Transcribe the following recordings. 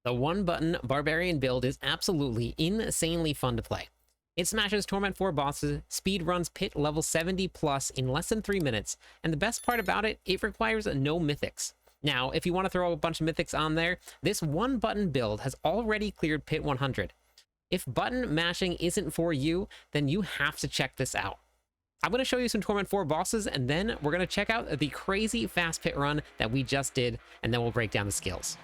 The one-button Barbarian build is absolutely insanely fun to play. It smashes Torment 4 bosses, speed runs Pit level 70 plus in less than 3 minutes, and the best part about it, it requires no mythics. Now, if you want to throw a bunch of mythics on there, this one-button build has already cleared Pit 100. If button mashing isn't for you, then you have to check this out. I'm going to show you some Torment 4 bosses, and then we're going to check out the crazy fast pit run that we just did, and then we'll break down the skills.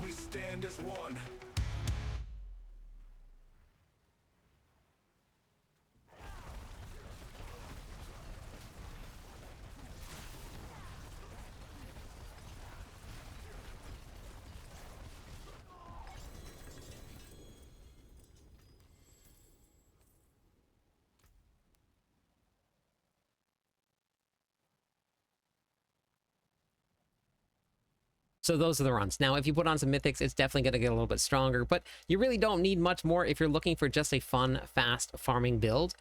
We stand as one. So those are the runs. Now, if you put on some mythics, it's definitely going to get a little bit stronger, but you really don't need much more if you're looking for just a fun, fast farming build.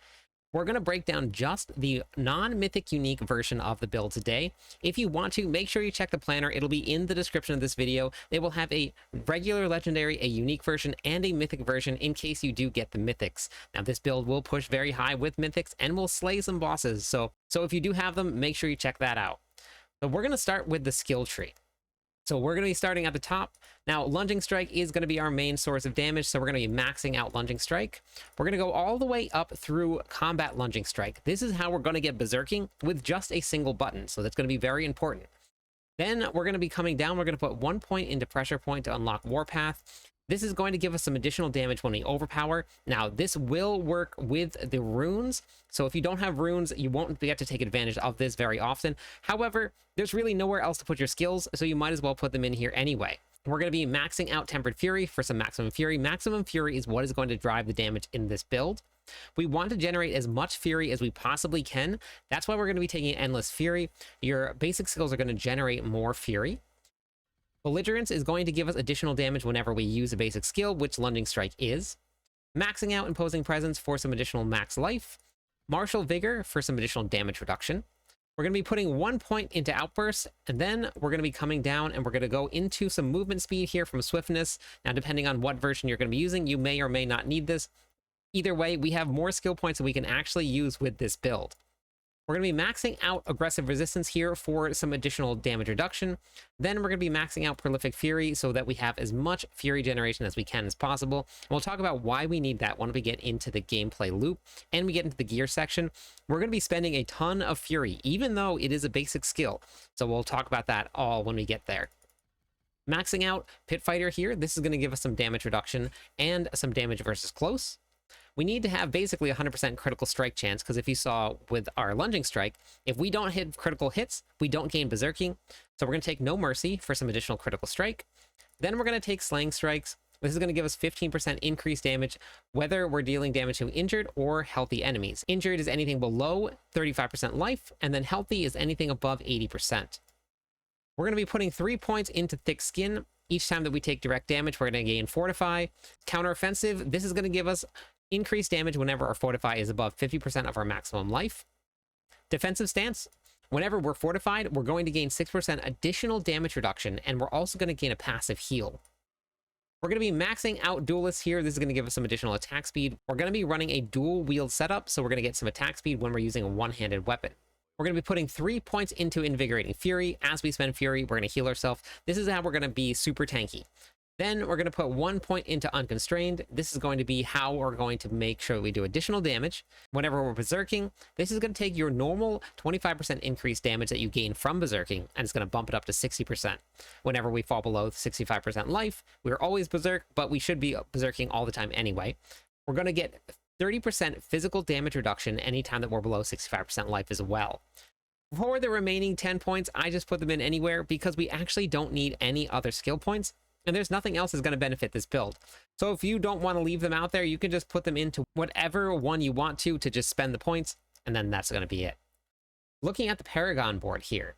We're going to break down just the non-mythic unique version of the build today. If you want to, make sure you check the planner. It'll be in the description of this video. They will have a regular legendary, a unique version, and a mythic version in case you do get the mythics. Now, this build will push very high with mythics and will slay some bosses. So if you do have them, make sure you check that out. So we're going to start with the skill tree. So we're going to be starting at the top. Now, Lunging Strike is going to be our main source of damage, so we're going to be maxing out Lunging Strike. We're going to go all the way up through Combat Lunging Strike. This is how we're going to get Berserking with just a single button, so that's going to be very important. Then we're going to be coming down. We're going to put 1 point into Pressure Point to unlock Warpath. This is going to give us some additional damage when we overpower. Now, this will work with the runes. So if you don't have runes, you won't be able to take advantage of this very often. However, there's really nowhere else to put your skills, so you might as well put them in here anyway. We're going to be maxing out Tempered Fury for some Maximum Fury. Maximum Fury is what is going to drive the damage in this build. We want to generate as much fury as we possibly can. That's why we're going to be taking endless fury. Your basic skills are going to generate more fury. Belligerence is going to give us additional damage whenever we use a basic skill, which Lunging Strike is. Maxing out Imposing Presence for some additional max life. Martial Vigor for some additional damage reduction. We're going to be putting 1 point into Outburst, and then we're going to be coming down and we're going to go into some movement speed here from Swiftness. Now, depending on what version you're going to be using, you may or may not need this. Either way, we have more skill points that we can actually use with this build. We're going to be maxing out Aggressive Resistance here for some additional damage reduction. Then we're going to be maxing out Prolific Fury so that we have as much Fury generation as we can as possible. And we'll talk about why we need that once we get into the gameplay loop and we get into the gear section. We're going to be spending a ton of Fury, even though it is a basic skill. So we'll talk about that all when we get there. Maxing out Pit Fighter here. This is going to give us some damage reduction and some damage versus close. We need to have basically 100% critical strike chance, because if you saw with our Lunging Strike, if we don't hit critical hits, we don't gain Berserking. So we're going to take No Mercy for some additional critical strike. Then we're going to take Slaying Strikes. This is going to give us 15% increased damage, whether we're dealing damage to injured or healthy enemies. Injured is anything below 35% life, and then healthy is anything above 80%. We're going to be putting 3 points into Thick Skin. Each time that we take direct damage, we're going to gain Fortify. Counteroffensive, this is going to give us increased damage whenever our Fortify is above 50% of our maximum life. Defensive Stance, whenever we're fortified, we're going to gain 6% additional damage reduction, and we're also going to gain a passive heal. We're going to be maxing out Duelists here. This is going to give us some additional attack speed. We're going to be running a dual wield setup, so we're going to get some attack speed when we're using a one-handed weapon. We're going to be putting 3 points into Invigorating Fury. As we spend Fury, we're going to heal ourselves. This is how we're going to be super tanky. Then we're going to put 1 point into Unconstrained. This is going to be how we're going to make sure we do additional damage. Whenever we're Berserking, this is going to take your normal 25% increased damage that you gain from Berserking, and it's going to bump it up to 60%. Whenever we fall below 65% life, we're always Berserk, but we should be Berserking all the time anyway. We're going to get 30% physical damage reduction anytime that we're below 65% life as well. For the remaining 10 points, I just put them in anywhere because we actually don't need any other skill points. And there's nothing else that's going to benefit this build. So if you don't want to leave them out there, you can just put them into whatever one you want to just spend the points, and then that's going to be it. Looking at the Paragon board here,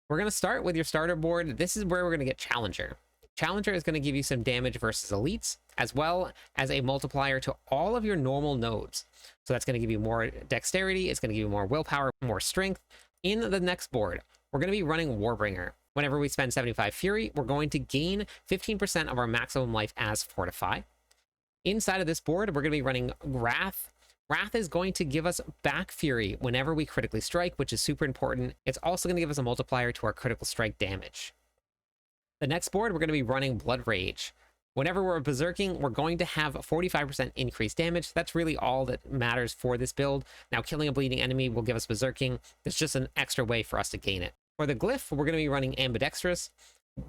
we're going to start with your starter board. This is where we're going to get Challenger. Challenger is going to give you some damage versus elites, as well as a multiplier to all of your normal nodes. So that's going to give you more dexterity, it's going to give you more willpower, more strength. In the next board, we're going to be running Warbringer. Whenever we spend 75 Fury, we're going to gain 15% of our maximum life as Fortify. Inside of this board, we're going to be running Wrath. Wrath is going to give us back Fury whenever we critically strike, which is super important. It's also going to give us a multiplier to our critical strike damage. The next board, we're going to be running Blood Rage. Whenever we're Berserking, we're going to have 45% increased damage. That's really all that matters for this build. Now, killing a bleeding enemy will give us Berserking. It's just an extra way for us to gain it. For the Glyph, we're going to be running Ambidextrous.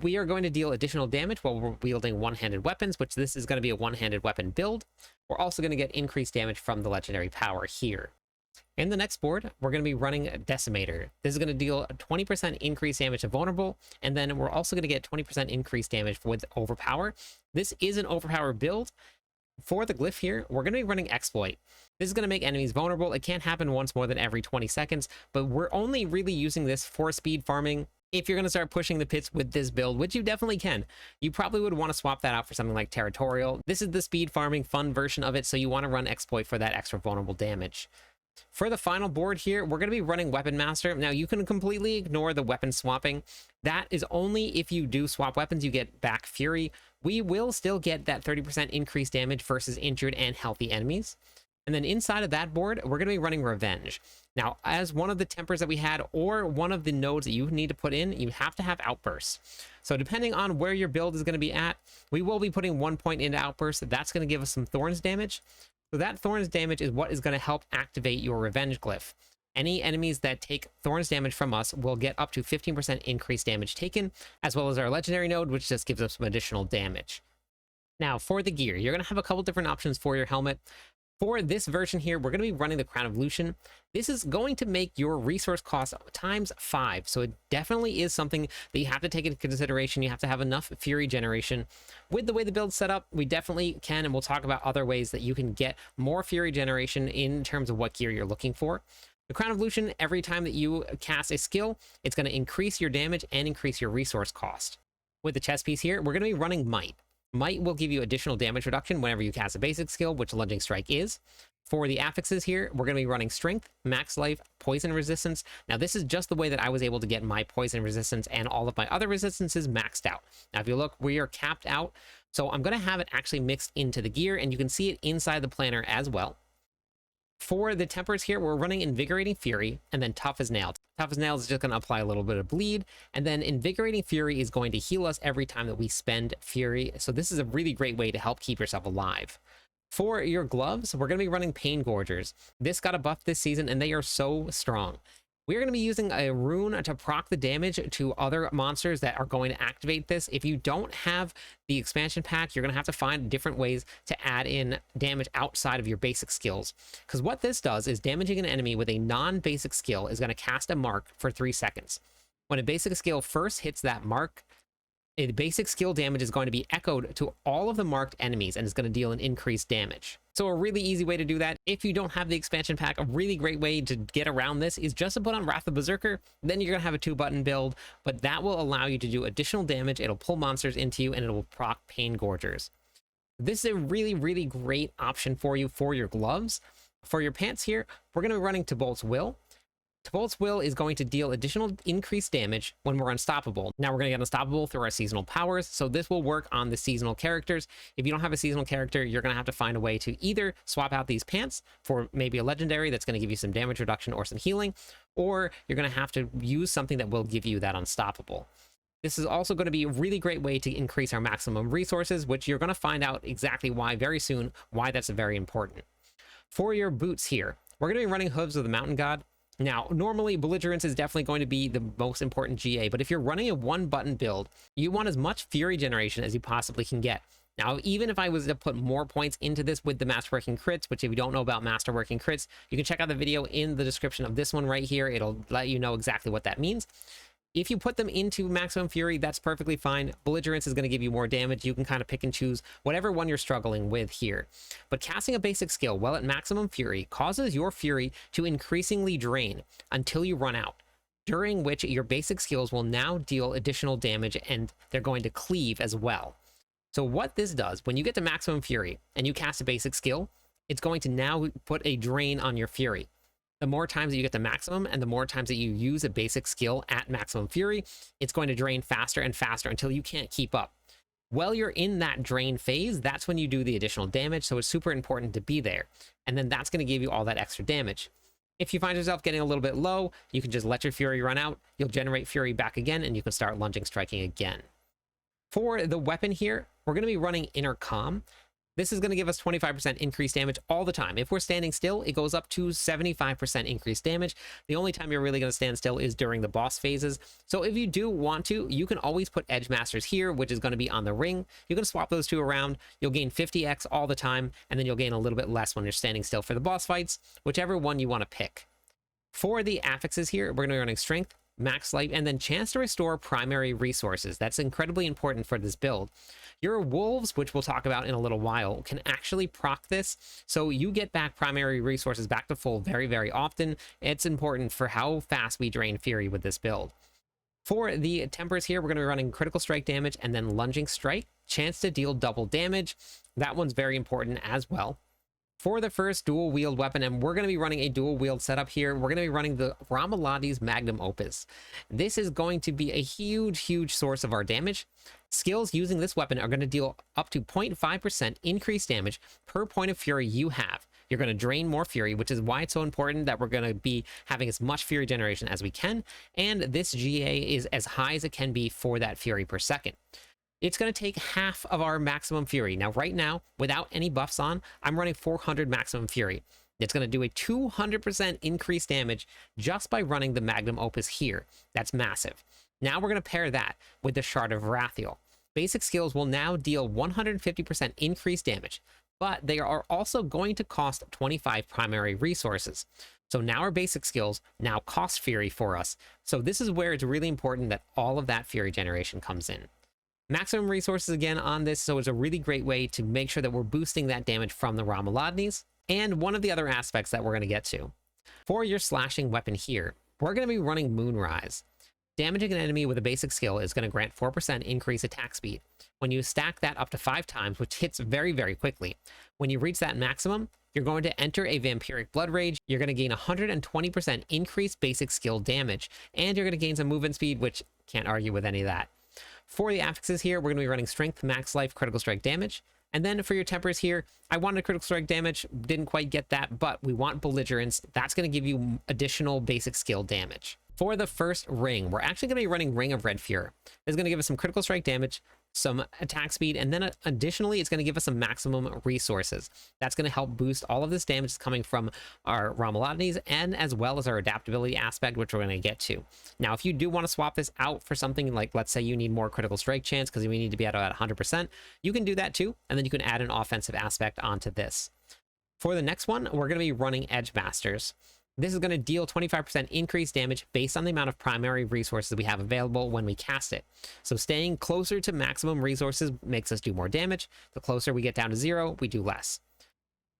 We are going to deal additional damage while we're wielding one-handed weapons, which this is going to be a one-handed weapon build. We're also going to get increased damage from the legendary power here. In the next board, we're going to be running Decimator. This is going to deal a 20% increased damage to Vulnerable, and then we're also going to get 20% increased damage with Overpower. This is an Overpower build. For the Glyph here, we're going to be running Exploit. This is going to make enemies vulnerable. It can't happen once more than every 20 seconds, but we're only really using this for speed farming. If you're going to start pushing the pits with this build, which you definitely can, you probably would want to swap that out for something like Territorial. This is the speed farming fun version of it, so you want to run Exploit for that extra vulnerable damage. For the final board here, we're going to be running Weapon Master. Now, you can completely ignore the weapon swapping. That is only if you do swap weapons, you get back Fury. We will still get that 30% increased damage versus injured and healthy enemies. And then inside of that board, we're going to be running Revenge. Now, as one of the tempers that we had, or one of the nodes that you need to put in, you have to have Outbursts. So depending on where your build is going to be at, we will be putting 1 point into Outburst. That's going to give us some Thorns damage. So that Thorns damage is what is going to help activate your Revenge Glyph. Any enemies that take Thorns damage from us will get up to 15% increased damage taken, as well as our Legendary node, which just gives us some additional damage. Now, for the gear, you're going to have a couple different options for your helmet. For this version here, we're going to be running the Crown of Lucian. This is going to make your resource cost times 5. So it definitely is something that you have to take into consideration. You have to have enough Fury generation. With the way the build's set up, we definitely can, and we'll talk about other ways that you can get more Fury generation in terms of what gear you're looking for. The Crown of Lucian, every time that you cast a skill, it's going to increase your damage and increase your resource cost. With the chest piece here, we're going to be running Might. Might will give you additional damage reduction whenever you cast a basic skill, which Lunging Strike is. For the affixes here, we're going to be running Strength, Max Life, Poison Resistance. Now, this is just the way that I was able to get my Poison Resistance and all of my other resistances maxed out. Now, if you look, we are capped out, so I'm going to have it actually mixed into the gear, and you can see it inside the planner as well. For the tempers here, we're running Invigorating Fury and then Tough as Nails. Tough as Nails is just going to apply a little bit of bleed, and then Invigorating Fury is going to heal us every time that we spend Fury. So this is a really great way to help keep yourself alive. For your gloves, we're going to be running Pain Gorgers. This got a buff this season, and they are so strong. We're going to be using a rune to proc the damage to other monsters that are going to activate this. If you don't have the expansion pack, you're going to have to find different ways to add in damage outside of your basic skills. Because what this does is damaging an enemy with a non-basic skill is going to cast a mark for 3 seconds. When a basic skill first hits that mark, a basic skill damage is going to be echoed to all of the marked enemies and is going to deal an increased damage. So a really easy way to do that, if you don't have the expansion pack, a really great way to get around this is just to put on Wrath of Berserker. Then you're going to have a 2-button build, but that will allow you to do additional damage. It'll pull monsters into you, and it will proc Pain Gorgers. This is a really, really great option for you for your gloves. For your pants here, we're going to be running Tibolt's Will. Tibolt's Will is going to deal additional increased damage when we're unstoppable. Now we're going to get unstoppable through our seasonal powers, so this will work on the seasonal characters. If you don't have a seasonal character, you're going to have to find a way to either swap out these pants for maybe a legendary that's going to give you some damage reduction or some healing, or you're going to have to use something that will give you that unstoppable. This is also going to be a really great way to increase our maximum resources, which you're going to find out exactly why very soon, why that's very important. For your boots here, we're going to be running Hooves of the Mountain God. Now, normally, Belligerence is definitely going to be the most important GA, but if you're running a 1-button build, you want as much Fury generation as you possibly can get. Now, even if I was to put more points into this with the Masterworking Crits, which if you don't know about Masterworking Crits, you can check out the video in the description of this one right here. It'll let you know exactly what that means. If you put them into Maximum Fury, that's perfectly fine. Belligerence is going to give you more damage. You can kind of pick and choose whatever one you're struggling with here. But casting a basic skill while at Maximum Fury causes your Fury to increasingly drain until you run out, during which your basic skills will now deal additional damage, and they're going to cleave as well. So what this does, when you get to Maximum Fury and you cast a basic skill, it's going to now put a drain on your Fury. The more times that you get to maximum and the more times that you use a basic skill at Maximum Fury, it's going to drain faster and faster until you can't keep up. While you're in that drain phase, that's when you do the additional damage, so it's super important to be there. And then that's going to give you all that extra damage. If you find yourself getting a little bit low, you can just let your Fury run out, you'll generate Fury back again, and you can start lunging striking again. For the weapon here, we're going to be running Inner Calm. This is going to give us 25% increased damage all the time. If we're standing still, it goes up to 75% increased damage. The only time you're really going to stand still is during the boss phases. So if you do want to, you can always put Edge Masters here, which is going to be on the ring. You can swap those two around. You'll gain 50x all the time, and then you'll gain a little bit less when you're standing still for the boss fights, whichever one you want to pick. For the affixes here, we're going to be running Strength, Max Life, and then Chance to Restore Primary Resources. That's incredibly important for this build. Your wolves, which we'll talk about in a little while, can actually proc this, so you get back primary resources back to full very, very often. It's important for how fast we drain Fury with this build. For the tempers here, we're going to be running Critical Strike damage and then Lunging Strike, chance to deal double damage. That one's very important as well. For the first dual wield weapon, and we're going to be running a dual wield setup here, we're going to be running the Ramaladi's Magnum Opus. This is going to be a huge, huge source of our damage. Skills using this weapon are going to deal up to 0.5% increased damage per point of Fury you have. You're going to drain more Fury, which is why it's so important that we're going to be having as much Fury generation as we can, and this GA is as high as it can be for that Fury per second. It's going to take half of our Maximum Fury. Now, right now, without any buffs on, I'm running 400 Maximum Fury. It's going to do a 200% increased damage just by running the Magnum Opus here. That's massive. Now we're going to pair that with the Shard of Wrathiel. Basic skills will now deal 150% increased damage. but they are also going to cost 25 primary resources. So now our basic skills now cost fury for us. So this is where it's really important that all of that fury generation comes in. Maximum resources again on this, so it's a really great way to make sure that we're boosting that damage from the Ramalodnes, and one of the other aspects that we're going to get to. For your slashing weapon here, we're going to be running Moonrise. Damaging an enemy with a basic skill is going to grant 4% increase attack speed. When you stack that up to 5 times, which hits very, very quickly, when you reach that maximum, you're going to enter a Vampiric Blood Rage. You're going to gain 120% increased basic skill damage, and you're going to gain some movement speed, which can't argue with any of that. For the affixes here, we're going to be running Strength, Max Life, Critical Strike damage. And then for your tempers here, I wanted critical strike damage, didn't quite get that, but we want belligerence. That's going to give you additional basic skill damage. For the first ring, we're actually going to be running Ring of Red Fury. This is going to give us some critical strike damage, some attack speed, and then additionally, it's going to give us some maximum resources. That's going to help boost all of this damage coming from our Ramalodnes, and as well as our adaptability aspect, which we're going to get to. Now, if you do want to swap this out for something like, let's say you need more critical strike chance because we need to be at 100%, you can do that too, and then you can add an offensive aspect onto this. For the next one, we're going to be running Edge Masters. This is going to deal 25% increased damage based on the amount of primary resources we have available when we cast it. So staying closer to maximum resources makes us do more damage. The closer we get down to 0, we do less.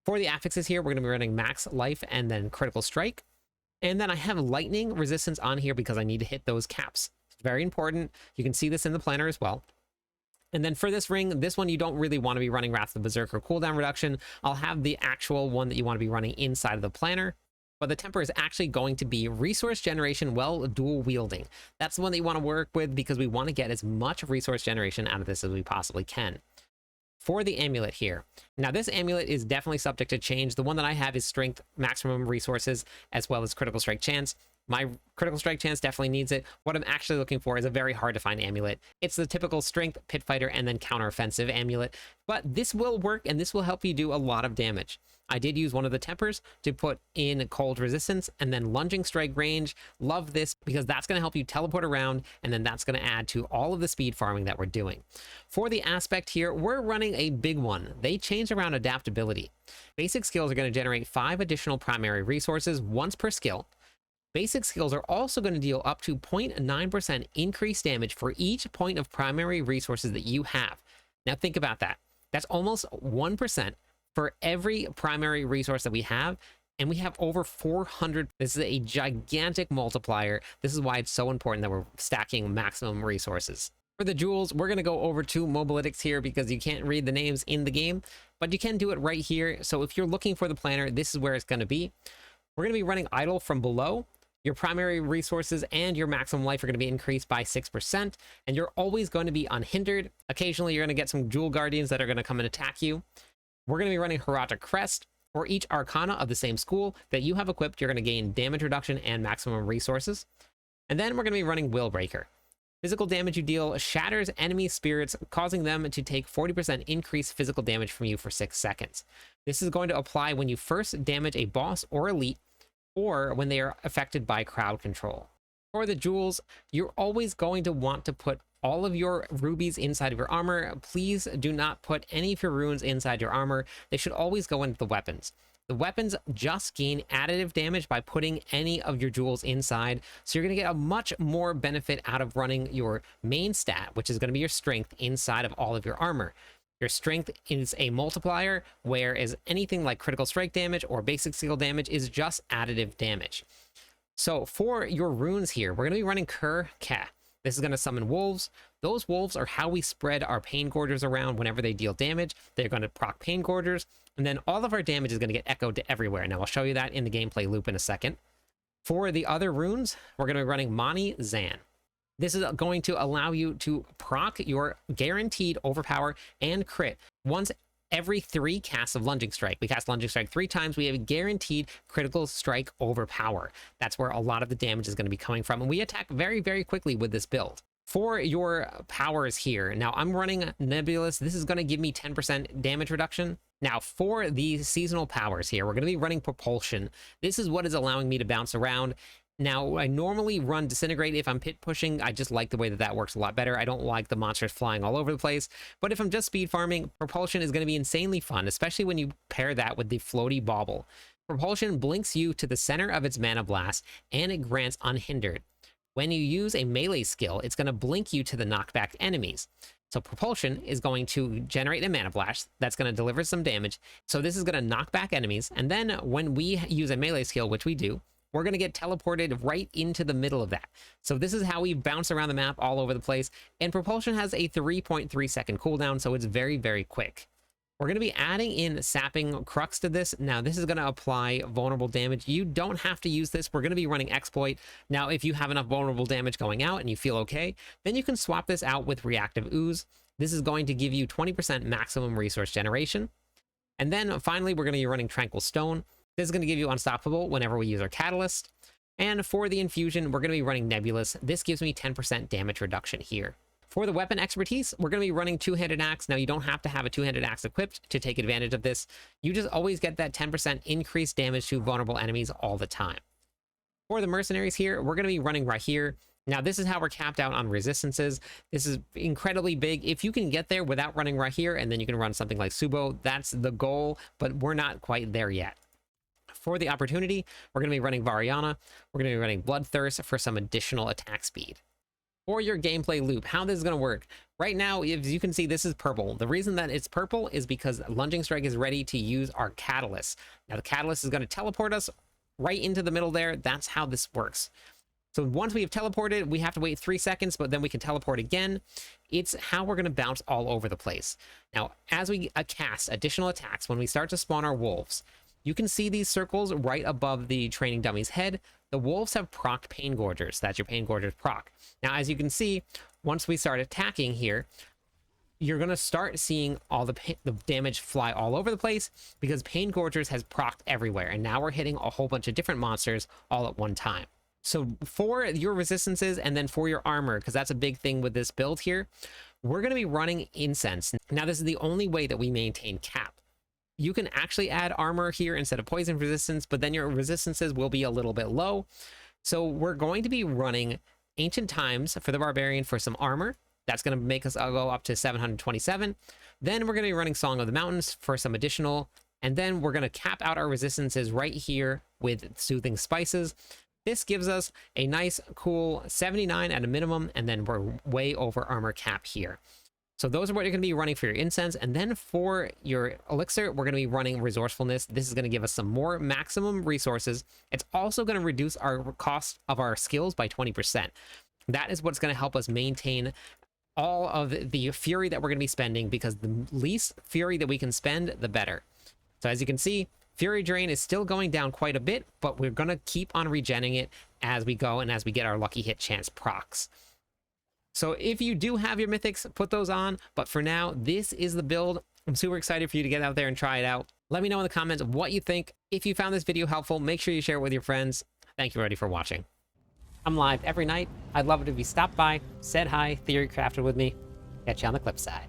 For the affixes here, we're going to be running Max Life and then Critical Strike. And then I have Lightning Resistance on here because I need to hit those caps. It's very important. You can see this in the planner as well. And then for this ring, this one you don't really want to be running Wrath of the Berserker cooldown reduction. I'll have the actual one that you want to be running inside of the planner. But the temper is actually going to be resource generation while dual wielding. That's the one that you want to work with because we want to get as much resource generation out of this as we possibly can. For the amulet here. Now this amulet is definitely subject to change. The one that I have is strength, maximum resources, as well as critical strike chance. My critical strike chance definitely needs it. What I'm actually looking for is a very hard to find amulet. It's the typical strength, pit fighter, and then counteroffensive amulet. But this will work and this will help you do a lot of damage. I did use one of the tempers to put in cold resistance and then lunging strike range. Love this because that's going to help you teleport around, and then that's going to add to all of the speed farming that we're doing. For the aspect here, we're running a big one. They changed around adaptability. Basic skills are going to generate 5 additional primary resources once per skill. Basic skills are also going to deal up to 0.9% increased damage for each point of primary resources that you have. Now think about that. That's almost 1% for every primary resource that we have, and we have over 400. This is a gigantic multiplier. This is why it's so important that we're stacking maximum resources. For the jewels, we're going to go over to Mobalytics here because you can't read the names in the game, but you can do it right here. So if you're looking for the planner, this is where it's going to be. We're going to be running Idle from below. Your primary resources and your maximum life are going to be increased by 6%, and you're always going to be unhindered. Occasionally, you're going to get some Jewel Guardians that are going to come and attack you. We're going to be running Hirata Crest. For each Arcana of the same school that you have equipped, you're going to gain damage reduction and maximum resources. And then we're going to be running Willbreaker. Physical damage you deal shatters enemy spirits, causing them to take 40% increased physical damage from you for 6 seconds. This is going to apply when you first damage a boss or elite, or when they are affected by crowd control. For the jewels, you're always going to want to put all of your rubies inside of your armor. Please do not put any of your runes inside your armor. They should always go into the weapons. The weapons just gain additive damage by putting any of your jewels inside, so you're going to get a much more benefit out of running your main stat, which is going to be your strength, inside of all of your armor. Your strength is a multiplier, whereas anything like critical strike damage or basic skill damage is just additive damage. So for your runes here, we're going to be running Cur Ka. This is going to summon wolves. Those wolves are how we spread our Pain Gorgers around whenever they deal damage. They're going to proc Pain Gorgers, and then all of our damage is going to get echoed to everywhere. Now, I'll show you that in the gameplay loop in a second. For the other runes, we're going to be running Mani Zan. This is going to allow you to proc your guaranteed overpower and crit once every 3 casts of Lunging Strike. We cast Lunging Strike 3 times, we have a guaranteed critical strike overpower. That's where a lot of the damage is going to be coming from, and we attack very, very quickly with this build. For your powers here, now I'm running Nebulous. This is going to give me 10% damage reduction. Now for the seasonal powers here, we're going to be running Propulsion. This is what is allowing me to bounce around. Now, I normally run Disintegrate if I'm pit pushing. I just like the way that that works a lot better. I don't like the monsters flying all over the place. But if I'm just speed farming, Propulsion is going to be insanely fun, especially when you pair that with the Floaty Bauble. Propulsion blinks you to the center of its Mana Blast, and it grants Unhindered. When you use a melee skill, it's going to blink you to the knockback enemies. So Propulsion is going to generate a Mana Blast that's going to deliver some damage. So this is going to knock back enemies. And then when we use a melee skill, which we do, we're going to get teleported right into the middle of that. So this is how we bounce around the map all over the place. And Propulsion has a 3.3 second cooldown, so it's very, very quick. We're going to be adding in Sapping Crux to this. Now, this is going to apply vulnerable damage. You don't have to use this. We're going to be running Exploit. Now, if you have enough vulnerable damage going out and you feel okay, then you can swap this out with Reactive Ooze. This is going to give you 20% maximum resource generation. And then finally, we're going to be running Tranquil Stone. This is going to give you Unstoppable whenever we use our Catalyst. And for the Infusion, we're going to be running Nebulous. This gives me 10% damage reduction here. For the weapon expertise, we're going to be running Two-Handed Axe. Now, you don't have to have a Two-Handed Axe equipped to take advantage of this. You just always get that 10% increased damage to vulnerable enemies all the time. For the Mercenaries here, we're going to be running right here. Now, this is how we're capped out on resistances. This is incredibly big. If you can get there without running right here, and then you can run something like Subo, that's the goal, but we're not quite there yet. For the opportunity, we're going to be running Variana. We're going to be running Bloodthirst for some additional attack speed. For your gameplay loop, how this is going to work. Right now, as you can see, this is purple. The reason that it's purple is because Lunging Strike is ready to use our Catalyst. Now, the Catalyst is going to teleport us right into the middle there. That's how this works. So once we have teleported, we have to wait 3 seconds, but then we can teleport again. It's how we're going to bounce all over the place. Now, as we cast additional attacks, when we start to spawn our wolves, you can see these circles right above the training dummy's head. The wolves have procced Pain Gorgers. That's your Pain Gorgers proc. Now, as you can see, once we start attacking here, you're going to start seeing all the damage fly all over the place because Pain Gorgers has procced everywhere. And now we're hitting a whole bunch of different monsters all at one time. So for your resistances and then for your armor, because that's a big thing with this build here, we're going to be running Incense. Now, this is the only way that we maintain cap. You can actually add armor here instead of poison resistance, but then your resistances will be a little bit low. So we're going to be running Ancient Times for the Barbarian for some armor. That's going to make us go up to 727. Then we're going to be running Song of the Mountains for some additional. And then we're going to cap out our resistances right here with Soothing Spices. This gives us a nice, cool 79 at a minimum, and then we're way over armor cap here. So those are what you're going to be running for your incense. And then for your elixir, we're going to be running resourcefulness. This is going to give us some more maximum resources. It's also going to reduce our cost of our skills by 20%. That is what's going to help us maintain all of the fury that we're going to be spending, because the least fury that we can spend, the better. So as you can see, fury drain is still going down quite a bit, but we're going to keep on regenning it as we go and as we get our lucky hit chance procs. So if you do have your mythics, put those on. But for now, this is the build. I'm super excited for you to get out there and try it out. Let me know in the comments what you think. If you found this video helpful, make sure you share it with your friends. Thank you already for watching. I'm live every night. I'd love it if you stopped by, said hi, theory crafted with me. Catch you on the clip side.